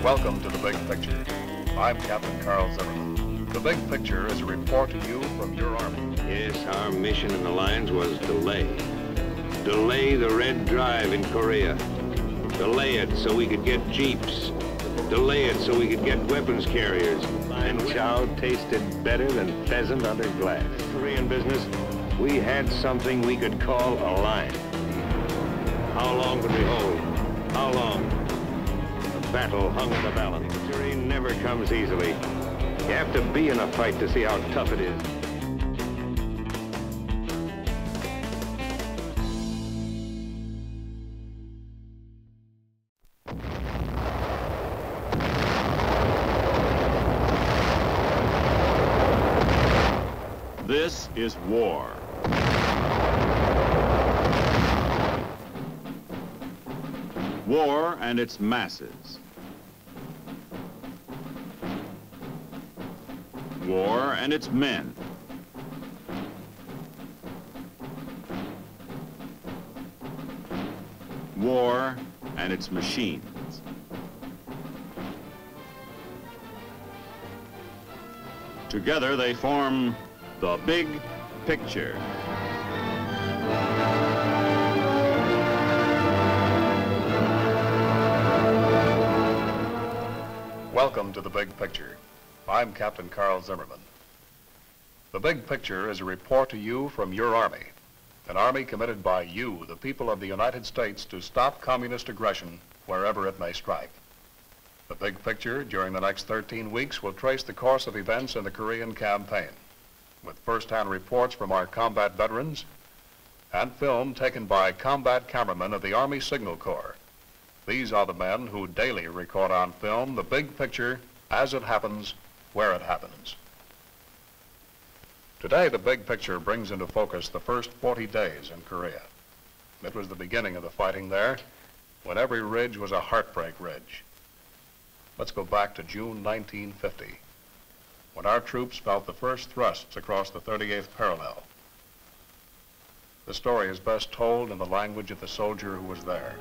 Welcome to The Big Picture. I'm Captain Carl Zimmerman. The Big Picture is a report to you from your Army. Yes, our mission in the lines was delay. Delay the Red Drive in Korea. Delay it so we could get jeeps. Delay it so we could get weapons carriers. And chow tasted better than pheasant under glass. In Korean business, we had something we could call a line. How long could we hold? How long? The battle hung in the balance. Victory never comes easily. You have to be in a fight to see how tough it is. This is war. War and its masses. War and its men. War and its machines. Together they form the Big Picture. Welcome to The Big Picture. I'm Captain Carl Zimmerman. The Big Picture is a report to you from your Army, an Army committed by you, the people of the United States, to stop communist aggression wherever it may strike. The Big Picture, during the next 13 weeks, will trace the course of events in the Korean campaign, with first-hand reports from our combat veterans and film taken by combat cameramen of the Army Signal Corps. These are the men who daily record on film the big picture as it happens, where it happens. Today, the big picture brings into focus the first 40 days in Korea. It was the beginning of the fighting there, when every ridge was a heartbreak ridge. Let's go back to June 1950, when our troops felt the first thrusts across the 38th parallel. The story is best told in the language of the soldier who was there.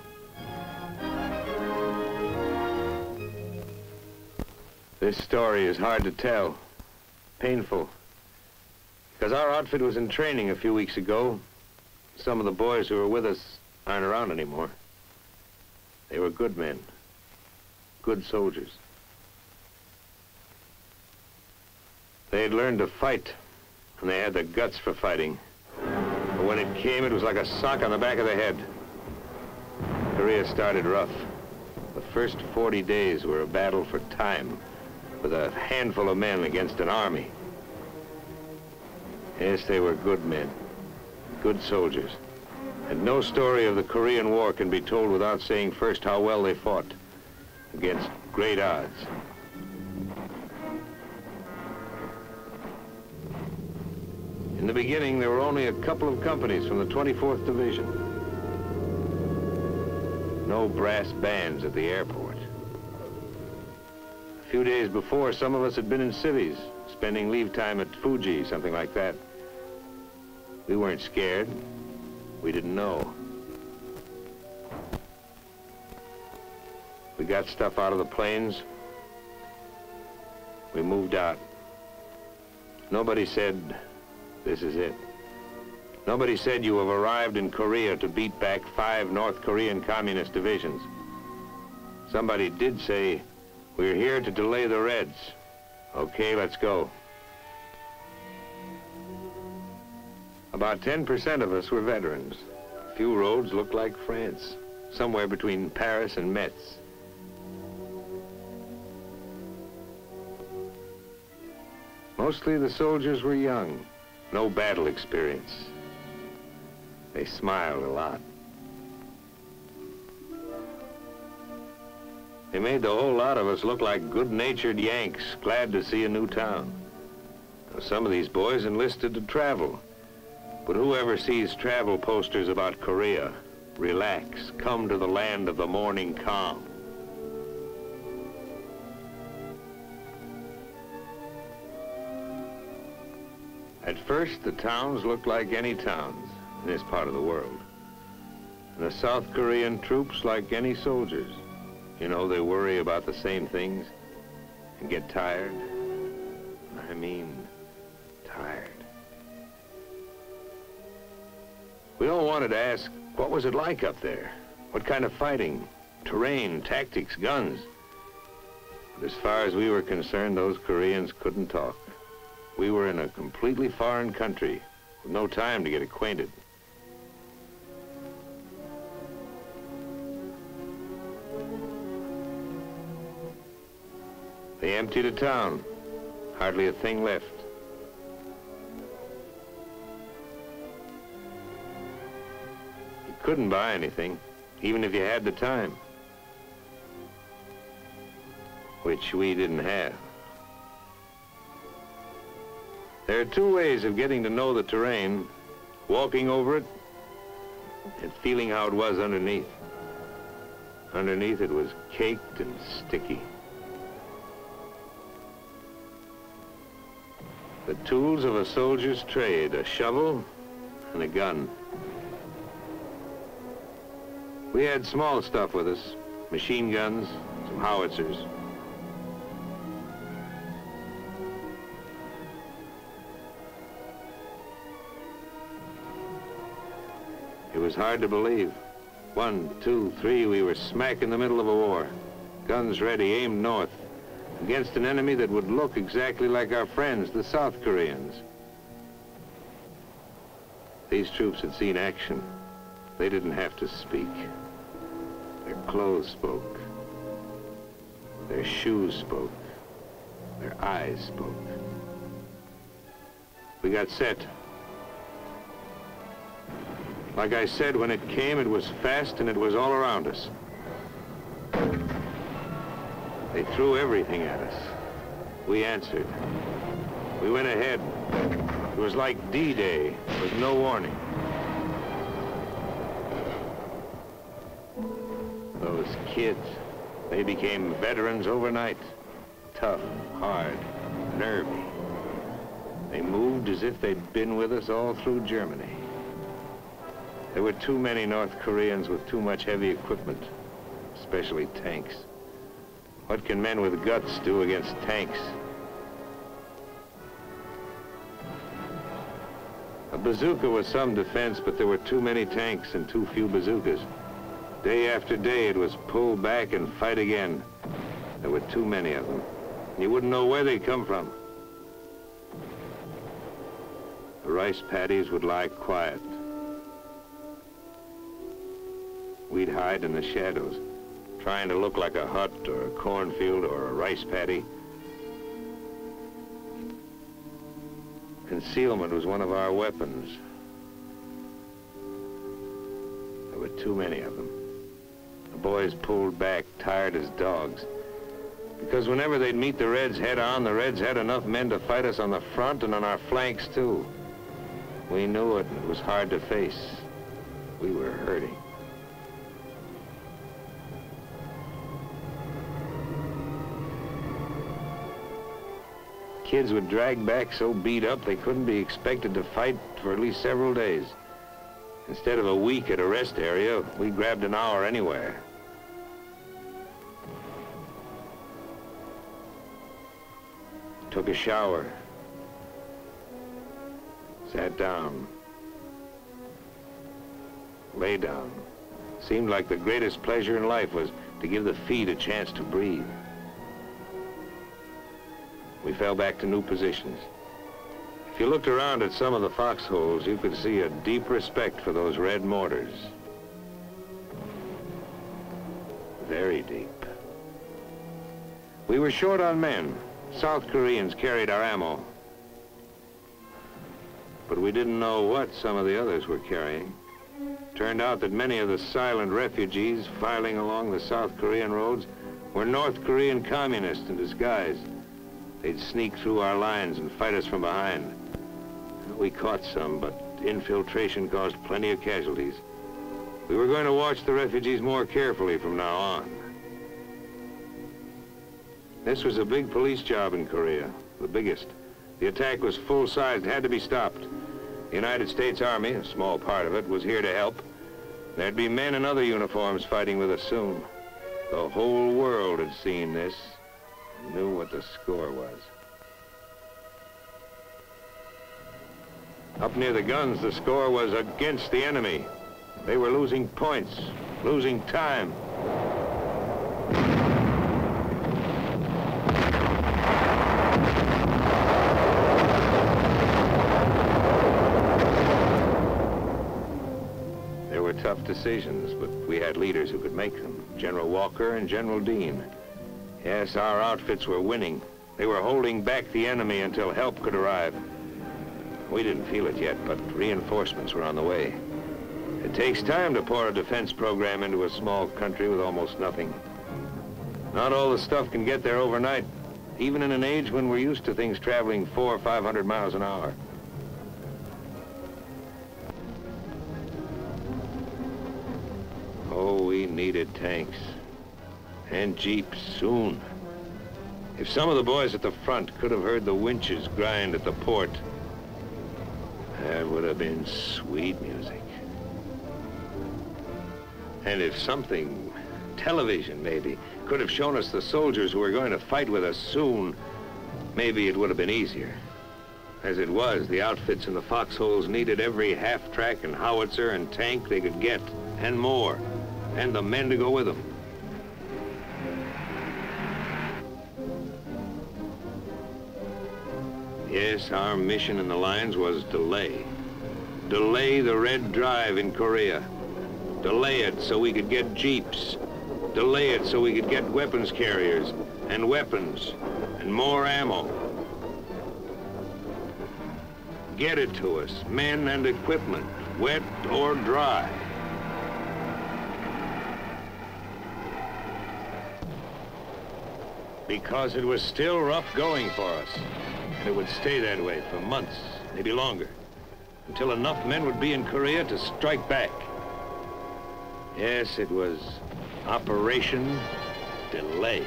This story is hard to tell, painful, because our outfit was in training a few weeks ago. Some of the boys who were with us aren't around anymore. They were good men, good soldiers. They had learned to fight, and they had the guts for fighting. But when it came, it was like a sock on the back of the head. Korea started rough. The first 40 days were a battle for time, with a handful of men against an army. Yes, they were good men, good soldiers. And no story of the Korean War can be told without saying first how well they fought against great odds. In the beginning, there were only a couple of companies from the 24th Division. No brass bands at the airport. A few days before, some of us had been in cities, spending leave time at Fuji, something like that. We weren't scared. We didn't know. We got stuff out of the planes. We moved out. Nobody said, this is it. Nobody said you have arrived in Korea to beat back 5 North Korean communist divisions. Somebody did say, we're here to delay the Reds. Okay, let's go. About 10% of us were veterans. A few roads looked like France, somewhere between Paris and Metz. Mostly the soldiers were young, no battle experience. They smiled a lot. They made the whole lot of us look like good-natured Yanks, glad to see a new town. Now, some of these boys enlisted to travel. But whoever sees travel posters about Korea, relax, come to the land of the morning calm. At first, the towns looked like any towns in this part of the world. And the South Korean troops like any soldiers. You know, they worry about the same things and get tired. I mean, tired. We all wanted to ask, what was it like up there? What kind of fighting, terrain, tactics, guns? But as far as we were concerned, those Koreans couldn't talk. We were in a completely foreign country with no time to get acquainted. They emptied a town, hardly a thing left. You couldn't buy anything, even if you had the time, which we didn't have. There are two ways of getting to know the terrain: walking over it and feeling how it was underneath. Underneath it was caked and sticky. The tools of a soldier's trade: a shovel and a gun. We had small stuff with us: machine guns, some howitzers. It was hard to believe. 1, 2, 3, we were smack in the middle of a war. Guns ready, aimed north, against an enemy that would look exactly like our friends, the South Koreans. These troops had seen action. They didn't have to speak. Their clothes spoke. Their shoes spoke. Their eyes spoke. We got set. Like I said, when it came, it was fast and it was all around us. They threw everything at us. We answered. We went ahead. It was like D-Day, with no warning. Those kids, they became veterans overnight. Tough, hard, nervy. They moved as if they'd been with us all through Germany. There were too many North Koreans with too much heavy equipment, especially tanks. What can men with guts do against tanks? A bazooka was some defense, but there were too many tanks and too few bazookas. Day after day, it was pull back and fight again. There were too many of them. You wouldn't know where they'd come from. The rice paddies would lie quiet. We'd hide in the shadows, trying to look like a hut or a cornfield or a rice paddy. Concealment was one of our weapons. There were too many of them. The boys pulled back, tired as dogs. Because whenever they'd meet the Reds head-on, the Reds had enough men to fight us on the front and on our flanks, too. We knew it, and it was hard to face. We were hurting. Kids would drag back so beat up they couldn't be expected to fight for at least several days. Instead of a week at a rest area, we grabbed an hour anywhere. Took a shower. Sat down. Lay down. Seemed like the greatest pleasure in life was to give the feet a chance to breathe. We fell back to new positions. If you looked around at some of the foxholes, you could see a deep respect for those red mortars. Very deep. We were short on men. South Koreans carried our ammo. But we didn't know what some of the others were carrying. Turned out that many of the silent refugees filing along the South Korean roads were North Korean communists in disguise. They'd sneak through our lines and fight us from behind. We caught some, but infiltration caused plenty of casualties. We were going to watch the refugees more carefully from now on. This was a big police job in Korea, the biggest. The attack was full-sized, had to be stopped. The United States Army, a small part of it, was here to help. There'd be men in other uniforms fighting with us soon. The whole world had seen this and knew what the score was. Up near the guns, the score was against the enemy. They were losing points, losing time. There were tough decisions, but we had leaders who could make them. General Walker and General Dean. Yes, our outfits were winning. They were holding back the enemy until help could arrive. We didn't feel it yet, but reinforcements were on the way. It takes time to pour a defense program into a small country with almost nothing. Not all the stuff can get there overnight, even in an age when we're used to things traveling 400 or 500 miles an hour. Oh, we needed tanks and jeeps soon. If some of the boys at the front could have heard the winches grind at the port, that would have been sweet music. And if something, television maybe, could have shown us the soldiers who were going to fight with us soon, maybe it would have been easier. As it was, the outfits in the foxholes needed every half-track and howitzer and tank they could get, and more, and the men to go with them. Yes, our mission in the lines was delay. Delay the Red Drive in Korea. Delay it so we could get jeeps. Delay it so we could get weapons carriers and weapons and more ammo. Get it to us, men and equipment, wet or dry. Because it was still rough going for us. And it would stay that way for months, maybe longer, until enough men would be in Korea to strike back. Yes, it was Operation Delay.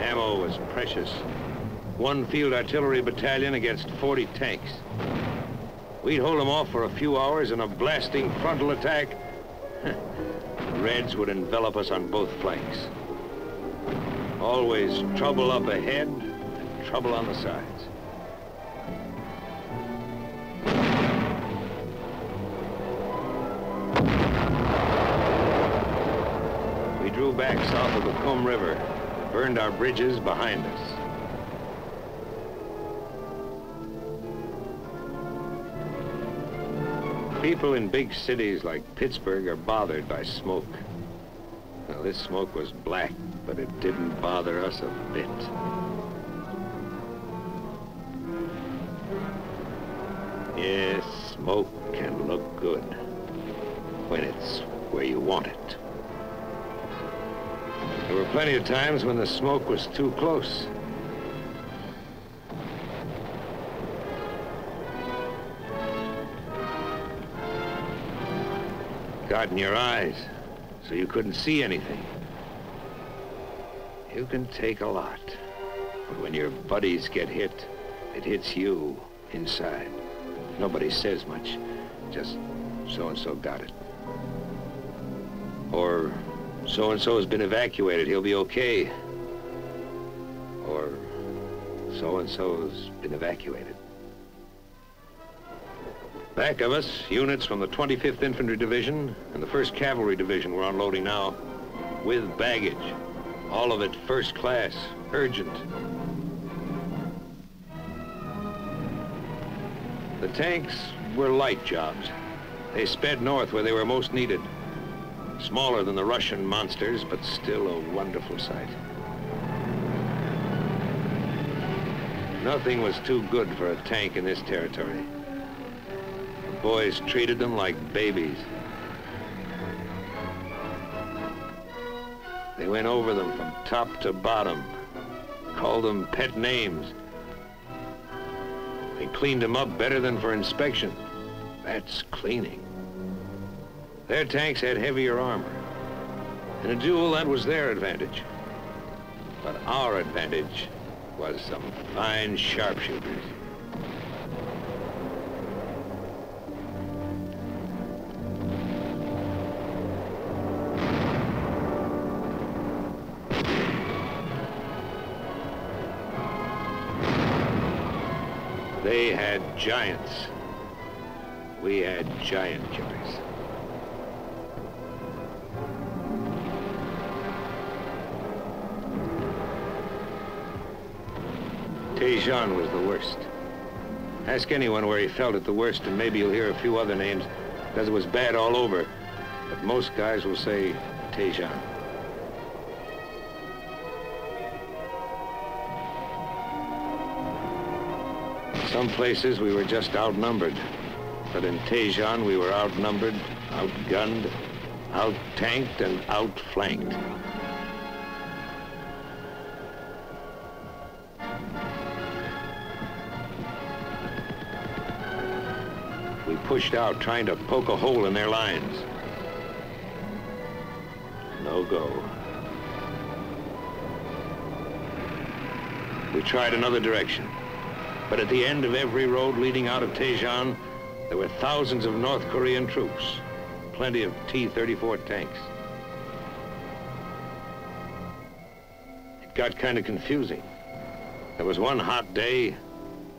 Ammo was precious. One field artillery battalion against 40 tanks. We'd hold them off for a few hours in a blasting frontal attack. The Reds would envelop us on both flanks. Always trouble up ahead and trouble on the sides. We drew back south of the Kum River, burned our bridges behind us. People in big cities like Pittsburgh are bothered by smoke. Now, this smoke was black, but it didn't bother us a bit. Yes, smoke can look good when it's where you want it. There were plenty of times when the smoke was too close. Got in your eyes, so you couldn't see anything. You can take a lot, but when your buddies get hit, it hits you inside. Nobody says much, just so-and-so got it. Or so-and-so has been evacuated, he'll be okay. Or so-and-so's been evacuated. Back of us, units from the 25th Infantry Division and the 1st Cavalry Division were unloading now, with baggage. All of it first class, urgent. The tanks were light jobs. They sped north where they were most needed. Smaller than the Russian monsters, but still a wonderful sight. Nothing was too good for a tank in this territory. The boys treated them like babies. They went over them from top to bottom, called them pet names. They cleaned them up better than for inspection. That's cleaning. Their tanks had heavier armor. In a duel, that was their advantage. But our advantage was some fine sharpshooters. They had giants. We had giant killers. Tejon was the worst. Ask anyone where he felt it the worst, and maybe you'll hear a few other names, because it was bad all over. But most guys will say Tejon. Some places we were just outnumbered, but in Tejon we were outnumbered, outgunned, out-tanked, and outflanked. We pushed out, trying to poke a hole in their lines. No go. We tried another direction. But at the end of every road leading out of Tejon, there were thousands of North Korean troops, plenty of T-34 tanks. It got kind of confusing. There was one hot day,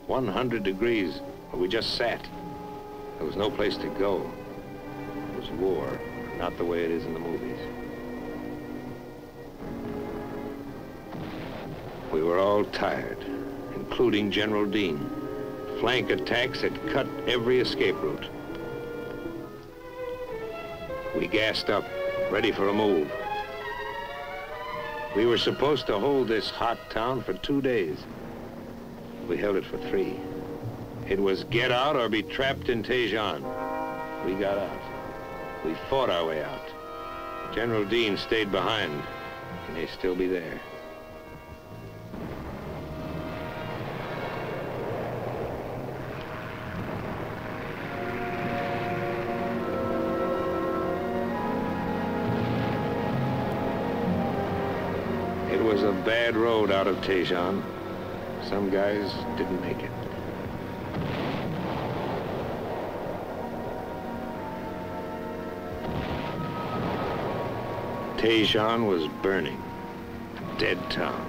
100 degrees, where we just sat. There was no place to go. It was war, not the way it is in the movies. We were all tired, including General Dean. Flank attacks had cut every escape route. We gassed up, ready for a move. We were supposed to hold this hot town for 2 days. We held it for 3. It was get out or be trapped in Tejon. We got out. We fought our way out. General Dean stayed behind. He may still be there. It was a bad road out of Tejon. Some guys didn't make it. Tejon was burning, a dead town.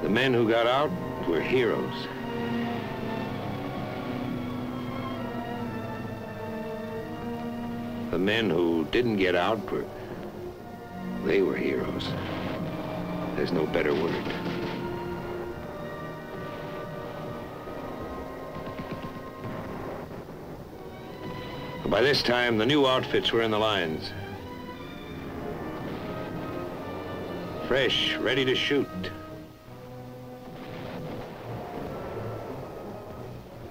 The men who got out were heroes. The men who didn't get out they were heroes. There's no better word. By this time, the new outfits were in the lines. Fresh, ready to shoot.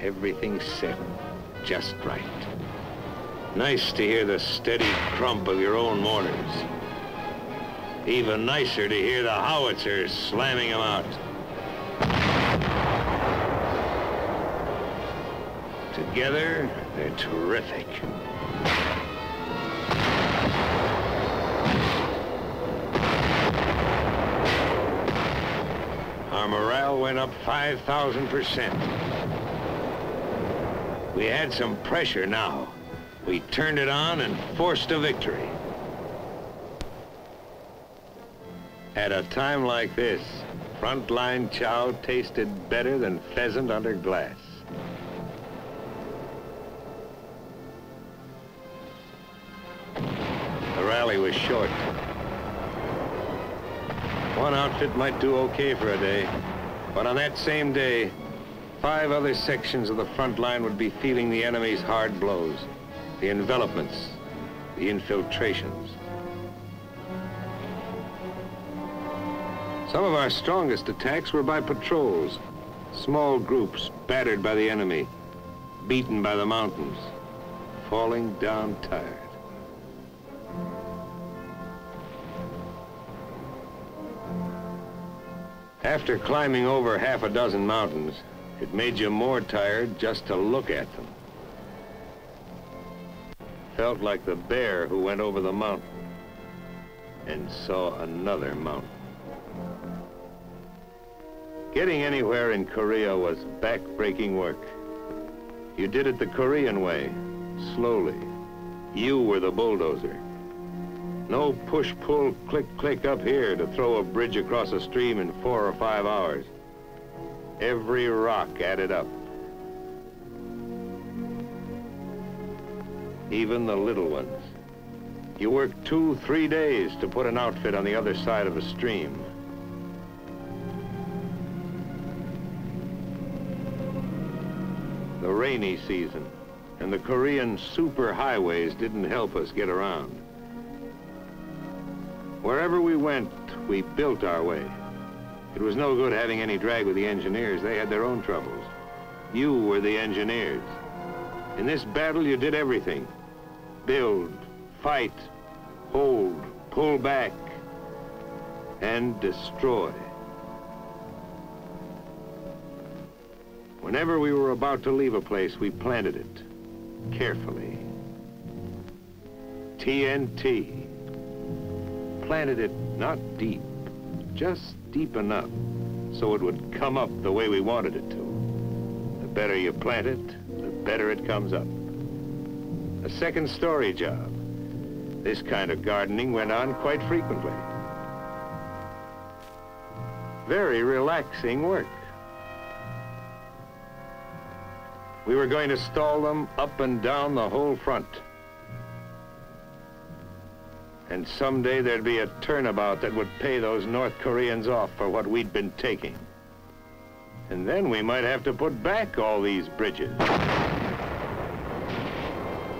Everything set just right. Nice to hear the steady crump of your own mortars. Even nicer to hear the howitzers slamming them out. Together, they're terrific. Our morale went up 5,000%. We had some pressure now. We turned it on and forced a victory. At a time like this, frontline chow tasted better than pheasant under glass. The rally was short. One outfit might do okay for a day, but on that same day, 5 other sections of the front line would be feeling the enemy's hard blows, the envelopments, the infiltrations. Some of our strongest attacks were by patrols, small groups battered by the enemy, beaten by the mountains, falling down tired. After climbing over half a dozen mountains, it made you more tired just to look at them. Felt like the bear who went over the mountain and saw another mountain. Getting anywhere in Korea was back-breaking work. You did it the Korean way, slowly. You were the bulldozer. No push, pull, click, click up here to throw a bridge across a stream in 4 or 5 hours. Every rock added up. Even the little ones. You work 2, 3 days to put an outfit on the other side of a stream. The rainy season and the Korean super highways didn't help us get around. Wherever we went, we built our way. It was no good having any drag with the engineers. They had their own troubles. You were the engineers. In this battle, you did everything. Build, fight, hold, pull back, and destroy. Whenever we were about to leave a place, we planted it carefully. TNT. Planted it not deep, just deep enough so it would come up the way we wanted it to. The better you plant it, the better it comes up. A second story job. This kind of gardening went on quite frequently. Very relaxing work. We were going to stall them up and down the whole front. And someday there'd be a turnabout that would pay those North Koreans off for what we'd been taking. And then we might have to put back all these bridges.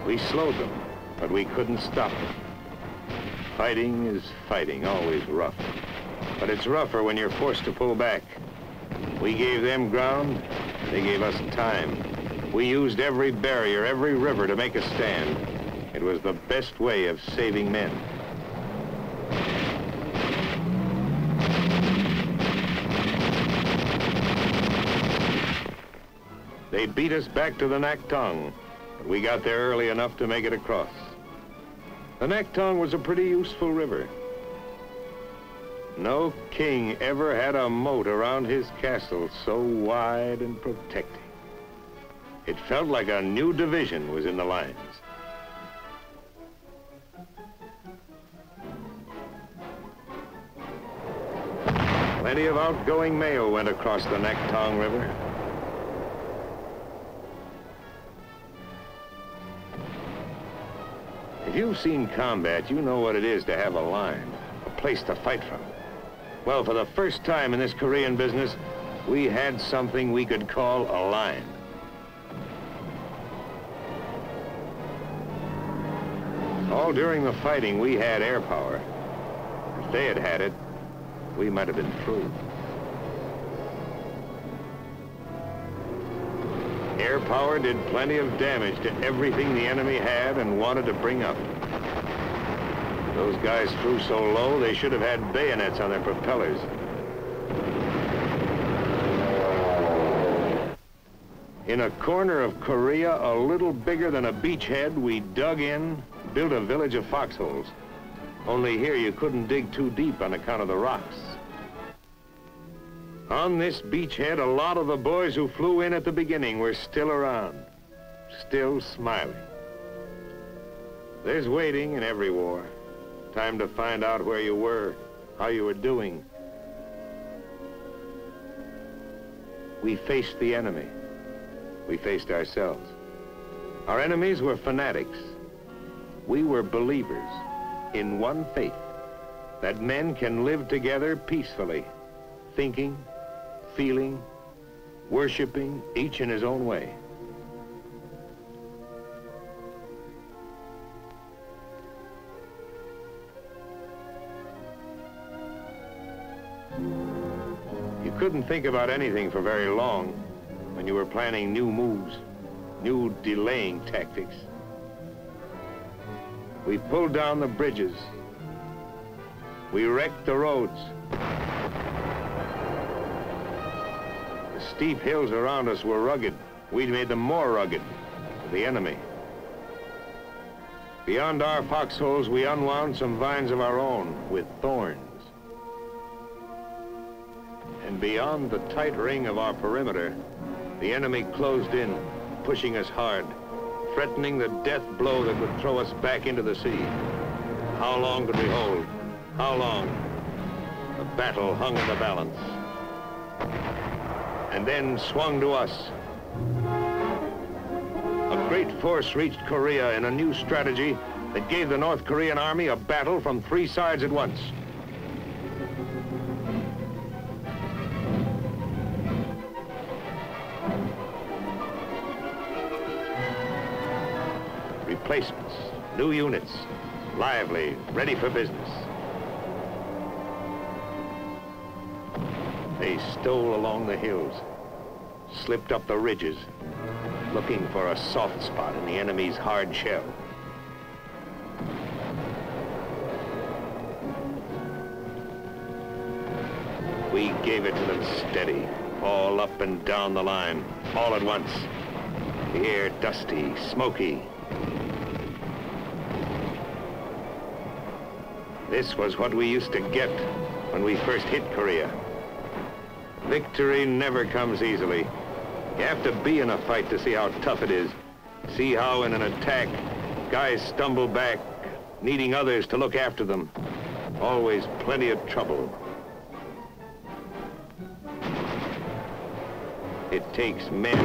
We slowed them, but we couldn't stop them. Fighting is fighting, always rough. But it's rougher when you're forced to pull back. We gave them ground, they gave us time. We used every barrier, every river to make a stand. It was the best way of saving men. They beat us back to the Naktong, but we got there early enough to make it across. The Naktong was a pretty useful river. No king ever had a moat around his castle so wide and protecting. It felt like a new division was in the lines. Plenty of outgoing mail went across the Naktong River. If you've seen combat, you know what it is to have a line, a place to fight from. Well, for the first time in this Korean business, we had something we could call a line. All during the fighting, we had air power. If they had had it, we might have been through. Air power did plenty of damage to everything the enemy had and wanted to bring up. Those guys flew so low, they should have had bayonets on their propellers. In a corner of Korea, a little bigger than a beachhead, we dug in, built a village of foxholes. Only here you couldn't dig too deep on account of the rocks. On this beachhead, a lot of the boys who flew in at the beginning were still around, still smiling. There's waiting in every war. Time to find out where you were, how you were doing. We faced the enemy. We faced ourselves. Our enemies were fanatics. We were believers in one faith, that men can live together peacefully, thinking, feeling, worshiping, each in his own way. You couldn't think about anything for very long when you were planning new moves, new delaying tactics. We pulled down the bridges. We wrecked the roads. The steep hills around us were rugged. We'd made them more rugged for the enemy. Beyond our foxholes, we unwound some vines of our own with thorns. And beyond the tight ring of our perimeter, the enemy closed in, pushing us hard, threatening the death blow that would throw us back into the sea. how long could we hold? How long? The battle hung in the balance. And then swung to us. A great force reached Korea in a new strategy that gave the North Korean army a battle from 3 sides at once. Replacements, new units, lively, ready for business. They stole along the hills, slipped up the ridges, looking for a soft spot in the enemy's hard shell. We gave it to them steady, all up and down the line, all at once. The air dusty, smoky. This was what we used to get when we first hit Korea. Victory never comes easily. You have to be in a fight to see how tough it is. See how in an attack, guys stumble back, needing others to look after them. Always plenty of trouble. It takes men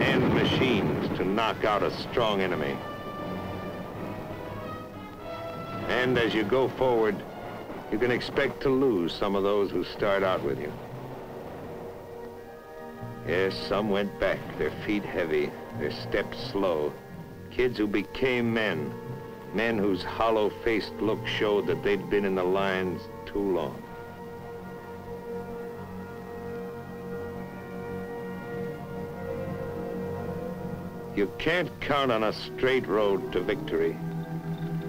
and machines to knock out a strong enemy. And as you go forward, you can expect to lose some of those who start out with you. Yes, some went back, their feet heavy, their steps slow. Kids who became men, men whose hollow-faced look showed that they'd been in the lines too long. You can't count on a straight road to victory.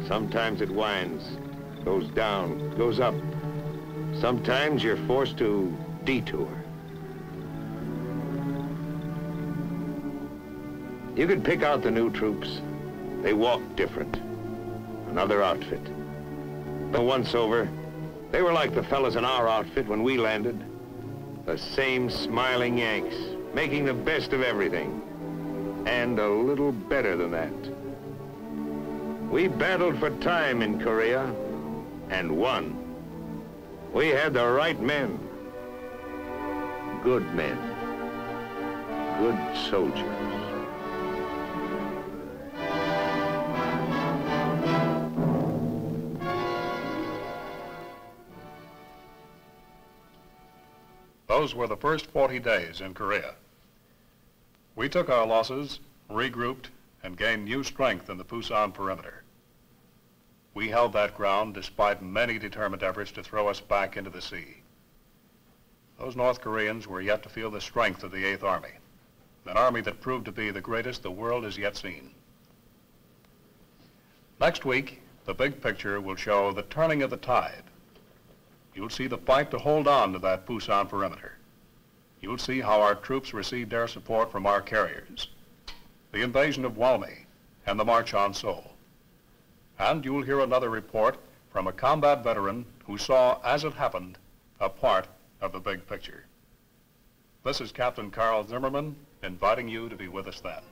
Sometimes it winds, goes down, goes up. Sometimes you're forced to detour. You could pick out the new troops. They walk different. Another outfit. But once over, they were like the fellas in our outfit when we landed. The same smiling Yanks, making the best of everything. And a little better than that. We battled for time in Korea and won. We had the right men. Good men. Good soldiers. Those were the first 40 days in Korea. We took our losses, regrouped, and gained new strength in the Pusan perimeter. We held that ground despite many determined efforts to throw us back into the sea. Those North Koreans were yet to feel the strength of the 8th Army, an army that proved to be the greatest the world has yet seen. Next week, the big picture will show the turning of the tide. You'll see the fight to hold on to that Pusan perimeter. You'll see how our troops received air support from our carriers, the invasion of Walmy, and the march on Seoul. And you'll hear another report from a combat veteran who saw, as it happened, a part of the big picture. This is Captain Carl Zimmerman, inviting you to be with us then.